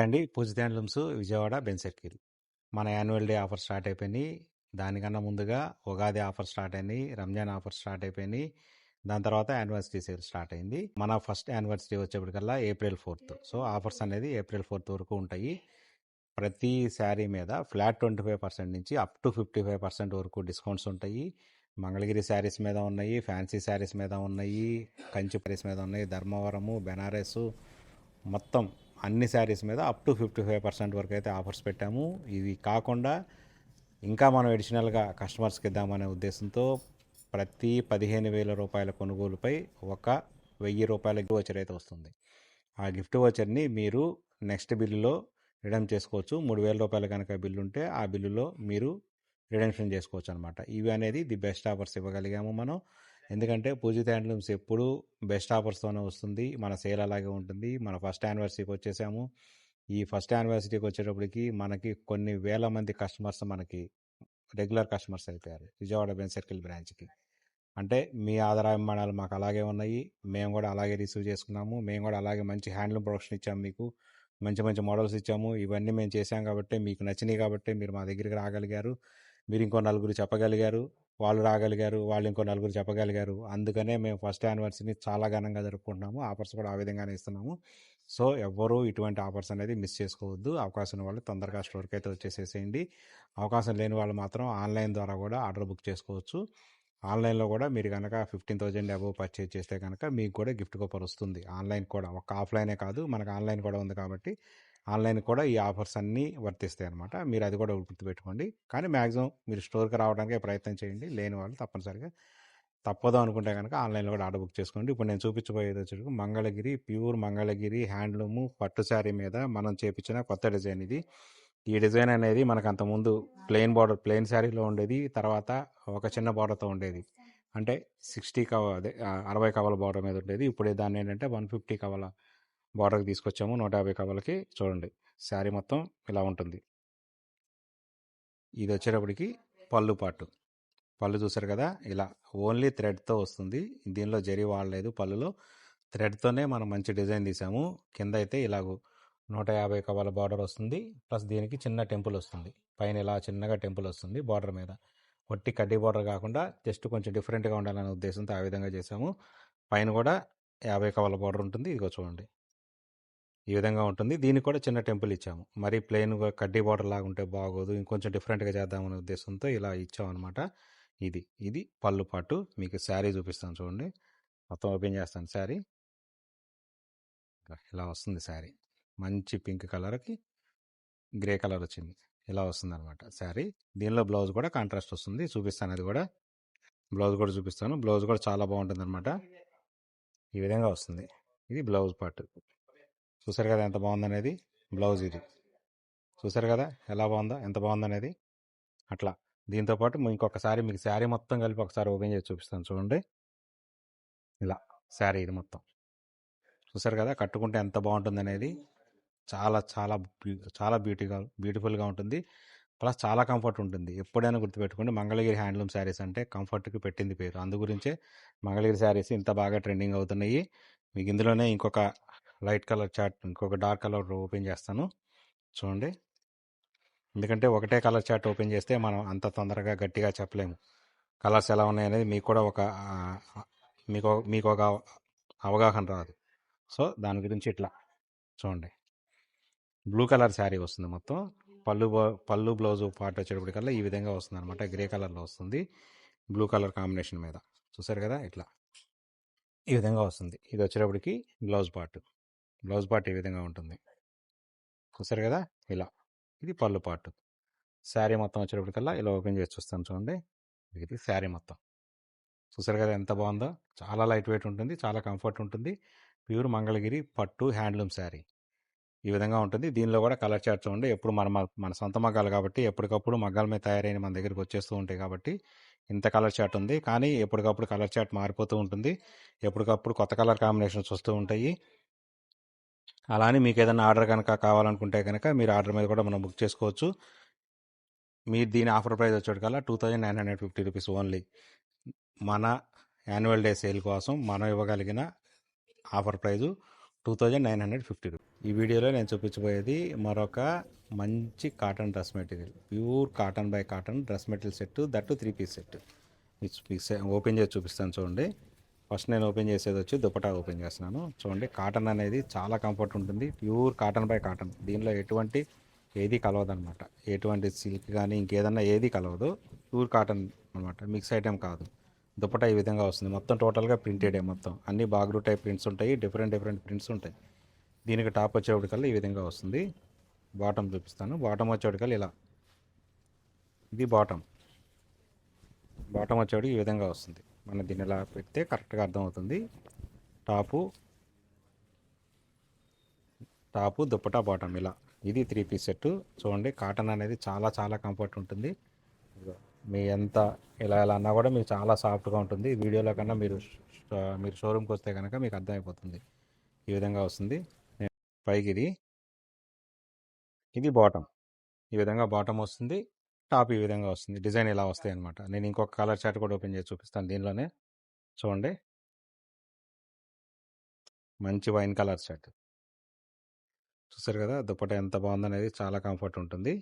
అండి. పూజిత handlooms Vijayawada Benz circle. మన annual day offer start అయిపోయినాయి. దానికన్నా ముందుగా ఉగాది ఆఫర్ స్టార్ట్ అయినాయి, రంజాన్ ఆఫర్ స్టార్ట్ అయిపోయినాయి. దాని తర్వాత యానివర్సరీ సేల్ స్టార్ట్ అయింది. మన ఫస్ట్ యానివర్సరీ వచ్చేప్పటికల్లా April 4th. సో ఆఫర్స్ అనేది April 4th వరకు ఉంటాయి. ప్రతి శారీ మీద ఫ్లాట్ 25% నుంచి అప్ టు 55% వరకు డిస్కౌంట్స్ ఉంటాయి. మంగళగిరి శారీస్ మీద ఉన్నాయి, ఫ్యాన్సీ శారీస్ మీద ఉన్నాయి, కంచి శారీస్ మీద ఉన్నాయి, ధర్మవరము, బెనారస్, మొత్తం అన్ని శారీస్ మీద అప్ టు 55% వరకు అయితే ఆఫర్స్ పెట్టాము. ఇవి కాకుండా ఇంకా మనం అడిషనల్గా కస్టమర్స్కి ఇద్దామనే ఉద్దేశంతో ప్రతి 15,000 రూపాయల కొనుగోలుపై ఒక 1,000 రూపాయల గిఫ్ట్ వోచర్ అయితే వస్తుంది. ఆ గిఫ్ట్ వోచర్ని మీరు నెక్స్ట్ బిల్లులో రిడెమ్ చేసుకోవచ్చు. 3,000 రూపాయలు కనుక బిల్లు ఉంటే ఆ బిల్లులో మీరు రిడెంప్షన్ చేసుకోవచ్చు అనమాట. ఇవి అనేది ది బెస్ట్ ఆఫర్స్ ఇవ్వగలిగాము మనం. ఎందుకంటే పూజిత హ్యాండ్లూమ్స్ ఎప్పుడు బెస్ట్ ఆఫర్స్తోనే వస్తుంది. మన సేల్ అలాగే ఉంటుంది. మన ఫస్ట్ యానివర్సరీకి వచ్చేసాము. ఈ ఫస్ట్ యానివర్సరీకి వచ్చేటప్పటికి మనకి కొన్ని వేల మంది కస్టమర్స్ మనకి రెగ్యులర్ కస్టమర్స్ అయిపోయారు విజయవాడ బెంజ్ సర్కిల్ బ్రాంచ్కి. అంటే మీ ఆదరాభిమానాలు మాకు అలాగే ఉన్నాయి. మేము కూడా అలాగే రిసీవ్ చేసుకున్నాము. మేము కూడా అలాగే మంచి హ్యాండ్లూమ్ ప్రొడక్షన్ ఇచ్చాము, మీకు మంచి మంచి మోడల్స్ ఇచ్చాము. ఇవన్నీ మేము చేసాం కాబట్టి, మీకు నచ్చినాయి కాబట్టి మీరు మా దగ్గరికి రాగలిగారు. మీరు ఇంకో నలుగురు చెప్పగలిగారు, వాళ్ళు రాగలిగారు, వాళ్ళు ఇంకో నలుగురు చెప్పగలిగారు. అందుకనే మేము ఫస్ట్ యానివర్సరీని చాలా ఘనంగా జరుపుకుంటున్నాము. ఆఫర్స్ కూడా ఆ విధంగానే ఇస్తున్నాము. సో ఎవ్వరూ ఇటువంటి ఆఫర్స్ అనేది మిస్ చేసుకోవద్దు. అవకాశం ఉన్న వాళ్ళు తొందరగా స్టోర్కి అయితే వచ్చేసేసేయండి. అవకాశం లేని వాళ్ళు మాత్రం ఆన్లైన్ ద్వారా కూడా ఆర్డర్ బుక్ చేసుకోవచ్చు. ఆన్లైన్లో కూడా మీరు కనుక 15,000 అబవ్ పర్చేజ్ చేస్తే కనుక మీకు కూడా గిఫ్ట్ కూపర్ వస్తుంది. ఆన్లైన్ కూడా, ఒక్క ఆఫ్లైనే కాదు, మనకు ఆన్లైన్ కూడా ఉంది కాబట్టి ఆన్లైన్ కూడా ఈ ఆఫర్స్ అన్నీ వర్తిస్తాయి అనమాట. మీరు అది కూడా గుర్తుపెట్టుకోండి. కానీ మ్యాక్సిమం మీరు స్టోర్కి రావడానికి ప్రయత్నం చేయండి. లేని వాళ్ళు తప్పనిసరిగా తప్పదు అనుకుంటే కనుక ఆన్లైన్లో కూడా ఆర్డర్ బుక్ చేసుకోండి. ఇప్పుడు నేను చూపించబోయేది వచ్చేసి మంగళగిరి, ప్యూర్ మంగళగిరి హ్యాండ్లూము పట్టు శారీ మీద మనం చేపించిన కొత్త డిజైన్ ఇది. ఈ డిజైన్ అనేది మనకు అంతకుముందు ప్లెయిన్ శారీలో ఉండేది. తర్వాత ఒక చిన్న బార్డర్తో ఉండేది. అంటే 60 కవల బార్డర్ మీద ఉండేది. ఇప్పుడు దాన్ని ఏంటంటే 150 కవల బార్డర్కి తీసుకొచ్చాము. 150 కవలకి. చూడండి శారీ మొత్తం ఇలా ఉంటుంది. ఇది వచ్చేటప్పటికి పళ్ళు పాటు. పళ్ళు చూసారు కదా, ఇలా ఓన్లీ థ్రెడ్తో వస్తుంది. దీనిలో జరీ వాడలేదు. పళ్ళులో థ్రెడ్తోనే మనం మంచి డిజైన్ తీసాము. కింద అయితే ఇలాగూ 150 కవల బార్డర్ వస్తుంది. ప్లస్ దీనికి చిన్న టెంపుల్ వస్తుంది. పైన ఇలా చిన్నగా టెంపుల్ వస్తుంది బార్డర్ మీద. ఒట్టి కడ్డీ బార్డర్ కాకుండా జస్ట్ కొంచెం డిఫరెంట్గా ఉండాలనే ఉద్దేశంతో ఆ విధంగా చేసాము. పైన కూడా 50 కవల బార్డర్ ఉంటుంది. ఇదిగో చూడండి, ఈ విధంగా ఉంటుంది. దీనికి కూడా చిన్న టెంపుల్ ఇచ్చాము. మరి ప్లెయిన్గా కడ్డీ బార్డర్ లాగా ఉంటే బాగోదు, ఇంకొంచెం డిఫరెంట్గా చేద్దామనే ఉద్దేశంతో ఇలా ఇచ్చామన్నమాట. ఇది పళ్ళు పాటు. మీకు శారీ చూపిస్తాను చూడండి. మొత్తం ఓపెన్ చేస్తాను. శారీ ఇలా వస్తుంది. శారీ మంచి పింక్ కలర్కి గ్రే కలర్ వచ్చింది. ఇలా వస్తుంది అనమాట శారీ. దీనిలో బ్లౌజ్ కూడా కాంట్రాస్ట్ వస్తుంది. చూపిస్తాను, అది కూడా బ్లౌజ్ కూడా చూపిస్తాను. బ్లౌజ్ కూడా చాలా బాగుంటుంది అనమాట. ఈ విధంగా వస్తుంది. ఇది బ్లౌజ్ పార్ట్. చూసారు కదా ఎంత బాగుందనేది. బ్లౌజ్ ఇది చూసారు కదా ఎలా బాగుందో, ఎంత బాగుందనేది. అట్లా దీంతోపాటు ఇంకొకసారి మీకు శారీ మొత్తం కలిపి ఒకసారి ఓపెన్ చేసి చూపిస్తాను చూడండి. ఇలా శారీ ఇది మొత్తం చూసారు కదా, కట్టుకుంటే ఎంత బాగుంటుంది అనేది. చాలా చాలా చాలా బ్యూటిఫుల్గా ఉంటుంది. ప్లస్ చాలా కంఫర్ట్ ఉంటుంది. ఎప్పుడైనా గుర్తుపెట్టుకోండి, మంగళగిరి హ్యాండ్లూమ్ శారీస్ అంటే కంఫర్ట్కి పెట్టింది పేరు. అందు గురించే మంగళగిరి శారీస్ ఇంత బాగా ట్రెండింగ్ అవుతున్నాయి. మీకు ఇందులోనే ఇంకొక లైట్ కలర్ చార్ట్, ఇంకొక డార్క్ కలర్ ఓపెన్ చేస్తాను చూడండి. ఎందుకంటే ఒకటే కలర్ చార్ట్ ఓపెన్ చేస్తే మనం అంత తొందరగా గట్టిగా చెప్పలేము. కలర్స్ ఎలా ఉన్నాయనేది మీకు కూడా మీకు ఒక అవగాహన రాదు. సో దాని గురించి ఇట్లా చూడండి. బ్లూ కలర్ శారీ వస్తుంది మొత్తం. పళ్ళు బ్లౌజ్ పార్ట్ వచ్చేటప్పటికల్లా ఈ విధంగా వస్తుంది అనమాట. గ్రే కలర్లో వస్తుంది, బ్లూ కలర్ కాంబినేషన్ మీద. చూసారు కదా ఇట్లా ఈ విధంగా వస్తుంది. ఇది వచ్చేటప్పటికి బ్లౌజ్ పార్ట్ ఈ విధంగా ఉంటుంది. చూసారు కదా ఇలా. ఇది పళ్ళు పార్ట్. శారీ మొత్తం వచ్చేటప్పటికల్లా ఇలా ఓపెన్ చేసి చూస్తాను చూడండి. ఇది శారీ మొత్తం. చూసారు కదా ఎంత బాగుందో. చాలా లైట్ వెయిట్ ఉంటుంది, చాలా కంఫర్ట్ ఉంటుంది. ప్యూర్ మంగళగిరి పట్టు హ్యాండ్లూమ్ శారీ ఈ విధంగా ఉంటుంది. దీనిలో కూడా కలర్ చార్ట్ చూడండి. ఎప్పుడు మన సొంత మగ్గాలు కాబట్టి ఎప్పటికప్పుడు మగ్గాల మీద తయారైన మన దగ్గరికి వచ్చేస్తూ ఉంటాయి కాబట్టి ఇంత కలర్ చార్ట్ ఉంది. కానీ ఎప్పటికప్పుడు కలర్ చార్ట్ మారిపోతూ ఉంటుంది. ఎప్పటికప్పుడు కొత్త కలర్ కాంబినేషన్స్ వస్తూ ఉంటాయి. అలానే మీకు ఏదైనా ఆర్డర్ కనుక కావాలనుకుంటే కనుక మీరు ఆర్డర్ మీద కూడా మనం బుక్ చేసుకోవచ్చు. మీరు దీని ఆఫర్ ప్రైస్ వచ్చేటికల్లా 2,950 రూపీస్ ఓన్లీ. మన యాన్యువల్ డే సేల్ కోసం మనం ఇవ్వగలిగిన ఆఫర్ ప్రైజు 2950 రూపీస్. ఈ వీడియోలో నేను చూపించబోయేది మరొక మంచి cotton dress material, pure cotton by cotton dress material set, that 3 piece set. Open చేసి చూపిస్తాను చూడండి. ఫస్ట్ నేను ఓపెన్ చేసేది వచ్చి దుపట్టా ఓపెన్ చేస్తున్నాను. చూడండి, కాటన్ అనేది చాలా కంఫర్ట్ ఉంటుంది, ప్యూర్ కాటన్ బై కాటన్. దీనిలో ఎటువంటి ఏది కలవదనమాట, ఎటువంటి సిల్క్ కానీ ఇంకేదన్నా ఏది కలవదు, ప్యూర్ కాటన్ అనమాట, మిక్స్ ఐటెం కాదు. దుపట్టా ఈ విధంగా వస్తుంది, మొత్తం టోటల్గా ప్రింటెడే, మొత్తం అన్ని బాగ్రూ టైప్ ప్రింట్స్ ఉంటాయి, డిఫరెంట్ ప్రింట్స్ ఉంటాయి. దీనికి టాప్ వచ్చేటికల్లా ఈ విధంగా వస్తుంది. బాటమ్ చూపిస్తాను. బాటమ్ వచ్చేటికల్లా ఇలా, ఇది బాటమ్ వచ్చేటికి ఈ విధంగా వస్తుంది. మనం దీన్ని ఇలా పెడితే కరెక్ట్గా అర్థమవుతుంది. టాపు దుప్పటా బాటమ్ ఇలా, ఇది 3 పీస్ సెట్. చూడండి, కాటన్ అనేది చాలా చాలా కంఫర్ట్ ఉంటుంది. మీ ఎంత ఇలా అన్నా కూడా మీకు చాలా సాఫ్ట్గా ఉంటుంది. వీడియోలో కన్నా మీరు షోరూమ్కి వస్తే కనుక మీకు అర్థమైపోతుంది. ఈ విధంగా వస్తుంది. పైకి ఇది బాటమ్, ఈ విధంగా బాటమ్ వస్తుంది. టాప్ ఈ విధంగా వస్తుంది. డిజైన్ ఇలా వస్తాయి అనమాట. నేను ఇంకొక కలర్ చార్ట్ కూడా ఓపెన్ చేసి చూపిస్తాను దీనిలోనే. చూడండి, మంచి వైన్ కలర్ చార్ట్ చూసారు కదా. దుపట్టా ఎంత బాగుందనేది, చాలా కంఫర్ట్ ఉంటుంది.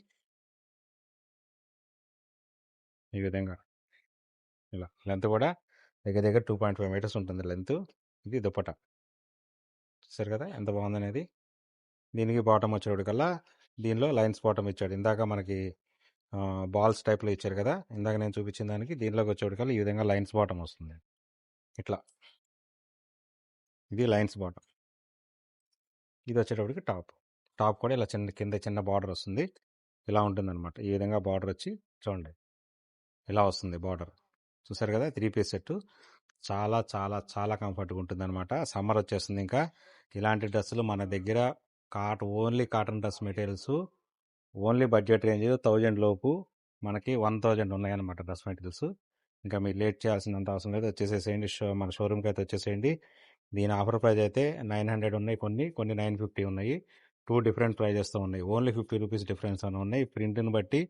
ఈ విధంగా ఇలా లెంత్ కూడా దగ్గర 2.5 మీటర్స్ ఉంటుంది లెంత్. ఇది దుపట్టా చూసారు కదా ఎంత బాగుందనేది. దీనికి బాటమ్ వచ్చేటికల్లా దీనిలో లైన్స్ బాటమ్ ఇచ్చాడు. ఇందాక మనకి బాల్స్ టైప్లో ఇచ్చారు కదా, ఇందాక నేను చూపించిన దానికి దీనిలోకి వచ్చేటికల్లా ఈ విధంగా లైన్స్ బాటమ్ వస్తుంది. ఇట్లా ఇది లైన్స్ బాటమ్. ఇది వచ్చేటప్పటికి టాప్ కూడా ఇలా కింద చిన్న బార్డర్ వస్తుంది. ఇలా ఉంటుందన్నమాట. ఈ విధంగా బార్డర్ వచ్చి చూడండి ఇలా వస్తుంది బార్డర్. చూసారు కదా, 3 పీస్ సెట్ చాలా చాలా చాలా కంఫర్ట్గా ఉంటుంది అనమాట. సమ్మర్ వచ్చేస్తుంది, ఇంకా ఇలాంటి డ్రెస్సులు మన దగ్గర only cotton dress materials, only budget range 1000 లోపు మనకి 1000 ఉన్నాయన్నమాట డ్రెస్ మెటీరియల్స్. ఇంకా మీరు లేట్ చేయాల్సినంత అవసరం లేదు, వచ్చేసేయండి. మన షోరూమ్కి అయితే వచ్చేసేయండి. దీని ఆఫర్ ప్రైస్ అయితే 900 ఉన్నాయి, కొన్ని 950 ఉన్నాయి. 2 డిఫరెంట్ ప్రైజెస్తో ఉన్నాయి. ఓన్లీ 50 రూపీస్ డిఫరెన్స్ అని ఉన్నాయి. ప్రింట్ని బట్టి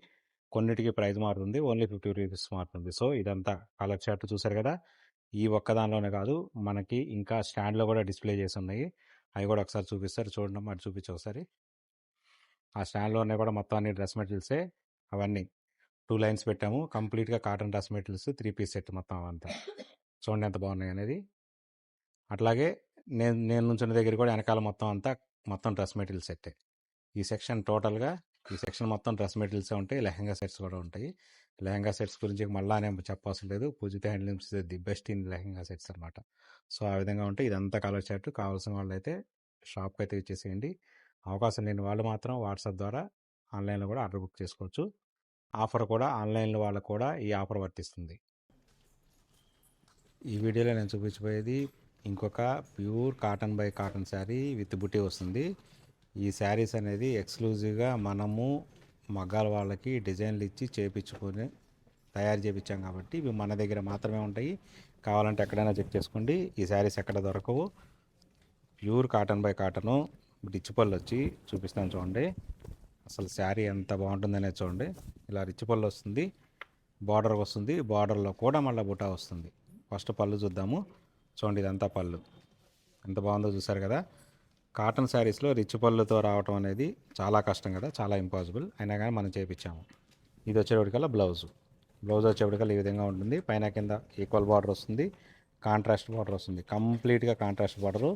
కొన్నిటికి ప్రైస్ మారుతుంది, ఓన్లీ 50 రూపీస్ మారుతుంది. సో ఇదంతా కలర్ చార్ట్ చూసారు కదా. ఈ ఒక్క దానిలోనే కాదు, మనకి ఇంకా స్టాండ్లో కూడా డిస్ప్లే చేసి ఉన్నాయి. అవి కూడా ఒకసారి చూపిస్తారు చూడండి. అటు చూపించి ఒకసారి. ఆ స్టాండ్లోనే కూడా మొత్తం అన్ని డ్రెస్ మెటీరియల్సే, అవన్నీ 2 లైన్స్ పెట్టాము. కంప్లీట్గా cotton dress materials 3 piece set మొత్తం అవంతా. చూడండి ఎంత బాగున్నాయి అనేది. అట్లాగే నేను నుంచిన దగ్గర కూడా వెనకాల మొత్తం డ్రెస్ మెటీరియల్ సెట్టే. ఈ సెక్షన్ మొత్తం డ్రెస్ మెటీరియల్సే ఉంటాయి. లెహంగా సెట్స్ కూడా ఉంటాయి. లెహంగా సెట్స్ గురించి మళ్ళీ నేను చెప్పవలసిన లేదు. Pujitha handlooms the best in lehenga sets అనమాట. సో ఆ విధంగా ఉంటే ఇదంతా కలర్ చార్ట్. కావాల్సిన వాళ్ళు అయితే షాప్కి అయితే ఇచ్చేసేయండి. అవకాశం లేని వాళ్ళు మాత్రం వాట్సాప్ ద్వారా ఆన్లైన్లో కూడా ఆర్డర్ బుక్ చేసుకోవచ్చు. ఆఫర్ కూడా ఆన్లైన్లో వాళ్ళకు కూడా ఈ ఆఫర్ వర్తిస్తుంది. ఈ వీడియోలో నేను చూపించబోయేది ఇంకొక pure cotton by cotton sari with బుటీ వస్తుంది. ఈ శారీస్ అనేది ఎక్స్క్లూజివ్గా మనము మగ్గాల వాళ్ళకి డిజైన్లు ఇచ్చి తయారు చేయించాం కాబట్టి ఇవి మన దగ్గర మాత్రమే ఉంటాయి. కావాలంటే ఎక్కడైనా చెక్ చేసుకోండి. ఈ శారీస్ ఎక్కడ దొరకవు. Pure cotton by cotton, rich పళ్ళు వచ్చి చూపిస్తాను చూడండి. అసలు శారీ ఎంత బాగుంటుందనేది చూడండి. ఇలా రిచ్ పళ్ళు వస్తుంది, బార్డర్ వస్తుంది, బార్డర్లో కూడా మళ్ళీ బుటా వస్తుంది. ఫస్ట్ పళ్ళు చూద్దాము. చూడండి, ఇదంతా పళ్ళు ఎంత బాగుందో చూసారు కదా. కాటన్ శారీస్లో రిచ్ పళ్ళుతో రావటం అనేది చాలా కష్టం కదా, చాలా ఇంపాసిబుల్. అయినా కానీ మనం చేయించాము. ఇది వచ్చేటికల్లా బ్లౌజ్ వచ్చేటికల్లా ఈ విధంగా ఉంటుంది. పైన కింద ఈక్వల్ బార్డర్ వస్తుంది, కాంట్రాస్ట్ బార్డర్ వస్తుంది. కంప్లీట్గా కాంట్రాస్ట్ బార్డరు,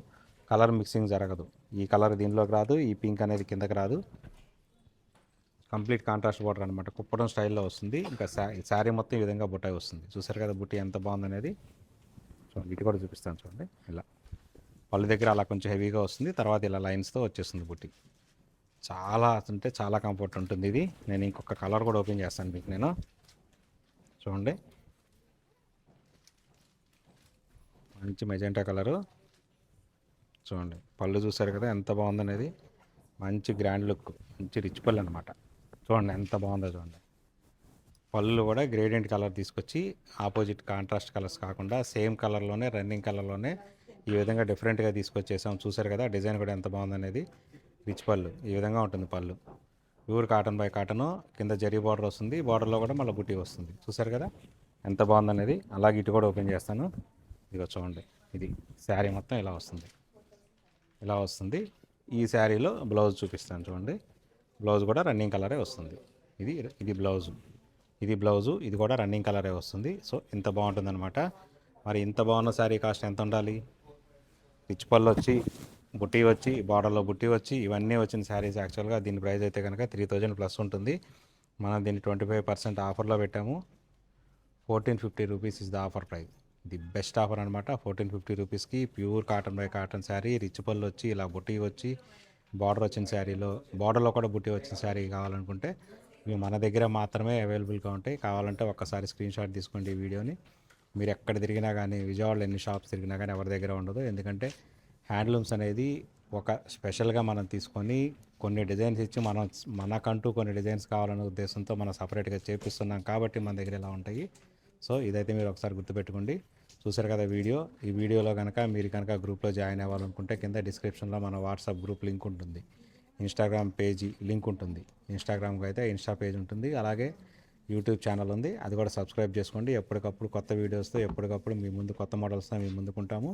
కలర్ మిక్సింగ్ జరగదు. ఈ కలర్ దీనిలోకి రాదు, ఈ పింక్ అనేది కిందకి రాదు. కంప్లీట్ కాంట్రాస్ట్ బార్డర్ అనమాట. కుప్పడం స్టైల్లో వస్తుంది. ఇంకా శారీ మొత్తం ఈ విధంగా బుట్టాయి వస్తుంది. చూసారు కదా బుట్టి ఎంత బాగుందనేది. చూడండి, ఇటు కూడా చూపిస్తాను చూడండి. ఇలా పళ్ళు దగ్గర అలా కొంచెం హెవీగా వస్తుంది, తర్వాత ఇలా లైన్స్తో వచ్చేస్తుంది బుట్టి. చాలా అంటే చాలా కంఫర్ట్ ఉంటుంది ఇది. నేను ఇంకొక కలర్ కూడా ఓపెన్ చేస్తాను మీకు నేను. చూడండి, మంచి మెజెంటా కలరు. చూడండి, పళ్ళు చూసారు కదా ఎంత బాగుందనేది. మంచి గ్రాండ్ లుక్, మంచి రిచ్ పళ్ళు అనమాట. చూడండి ఎంత బాగుందో చూడండి. పళ్ళు కూడా గ్రేడియంట్ కలర్ తీసుకొచ్చి ఆపోజిట్ కాంట్రాస్ట్ కలర్స్ కాకుండా సేమ్ కలర్లోనే, రన్నింగ్ కలర్లోనే ఈ విధంగా డిఫరెంట్గా తీసుకొచ్చేసాం. చూసారు కదా డిజైన్ కూడా ఎంత బాగుందనేది. రిచ్ పళ్ళు ఈ విధంగా ఉంటుంది. పళ్ళు ప్యూర్ కాటన్ బై కాటను, కింద జరీ బార్డర్ వస్తుంది, బార్డర్లో కూడా మళ్ళీ బుట్టి వస్తుంది. చూసారు కదా ఎంత బాగుందనేది. అలాగే ఇటు కూడా ఓపెన్ చేస్తాను. ఇదిగో చూడండి, ఇది శారీ మొత్తం ఇలా వస్తుంది. ఇలా వస్తుంది. ఈ శారీలో బ్లౌజ్ చూపిస్తాను చూడండి. బ్లౌజ్ కూడా రన్నింగ్ కలరే వస్తుంది. ఇది ఇది బ్లౌజు, ఇది కూడా రన్నింగ్ కలరే వస్తుంది. సో ఇంత బాగుంటుందన్నమాట. మరి ఇంత బాగున్న శారీ కాస్ట్ ఎంత ఉండాలి? రిచ్ పళ్ళు వచ్చి, బుట్టి వచ్చి, బార్డర్లో బుట్టి వచ్చి, ఇవన్నీ వచ్చిన శారీస్. యాక్చువల్గా దీని ప్రైస్ అయితే కనుక 3000 ప్లస్ ఉంటుంది. మనం దీన్ని 25% ఆఫర్లో పెట్టాము. 1450 rupees is the offer price. The best offer అనమాట. 1450 రూపీస్కి pure cotton by cotton sari, rich పళ్ళు వచ్చి, ఇలా బుట్టి వచ్చి, బార్డర్ వచ్చిన శారీలో, బార్డర్లో కూడా బుట్టి వచ్చిన శారీ కావాలనుకుంటే ఇవి మన దగ్గర మాత్రమే అవైలబుల్గా ఉంటాయి. కావాలంటే ఒక్కసారి స్క్రీన్ షాట్ తీసుకోండి ఈ వీడియోని. మీరు ఎక్కడ తిరిగినా కానీ, విజయవాడలో ఎన్ని షాప్స్ తిరిగినా కానీ ఎవరి దగ్గర ఉండదు. ఎందుకంటే హ్యాండ్లూమ్స్ అనేది ఒక స్పెషల్గా మనం తీసుకొని కొన్ని డిజైన్స్ ఇచ్చి మనకంటూ కొన్ని డిజైన్స్ కావాలనే ఉద్దేశంతో మనం సపరేట్గా చేపిస్తున్నాం కాబట్టి మన దగ్గర ఇలా ఉంటాయి. సో ఇదైతే మీరు ఒకసారి గుర్తుపెట్టుకోండి. చూసారు కదా వీడియో. ఈ వీడియోలో కనుక మీరు కనుక గ్రూప్లో జాయిన్ అవ్వాలనుకుంటే కింద డిస్క్రిప్షన్లో మన వాట్సాప్ గ్రూప్ లింక్ ఉంటుంది, ఇన్స్టాగ్రామ్ పేజీ లింక్ ఉంటుంది. ఇన్స్టాగ్రామ్కి అయితే ఇన్స్టా పేజ్ ఉంటుంది, అలాగే యూట్యూబ్ ఛానల్ ఉంది. అది కూడా సబ్స్క్రైబ్ చేసుకోండి. ఎప్పటికప్పుడు కొత్త వీడియోస్తో ఎప్పటికప్పుడు మీ ముందు కొత్త మోడల్స్తో మీ ముందుకుంటాము.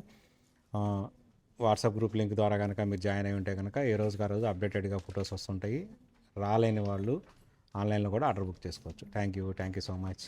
వాట్సాప్ గ్రూప్ లింక్ ద్వారా కనుక మీరు జాయిన్ అయి ఉంటే కనుక ఏ రోజుకి ఆ రోజు అప్డేటెడ్గా ఫొటోస్ వస్తుంటాయి. రాలేని వాళ్ళు ఆన్లైన్లో కూడా ఆర్డర్ బుక్ చేసుకోవచ్చు. Thank you so much.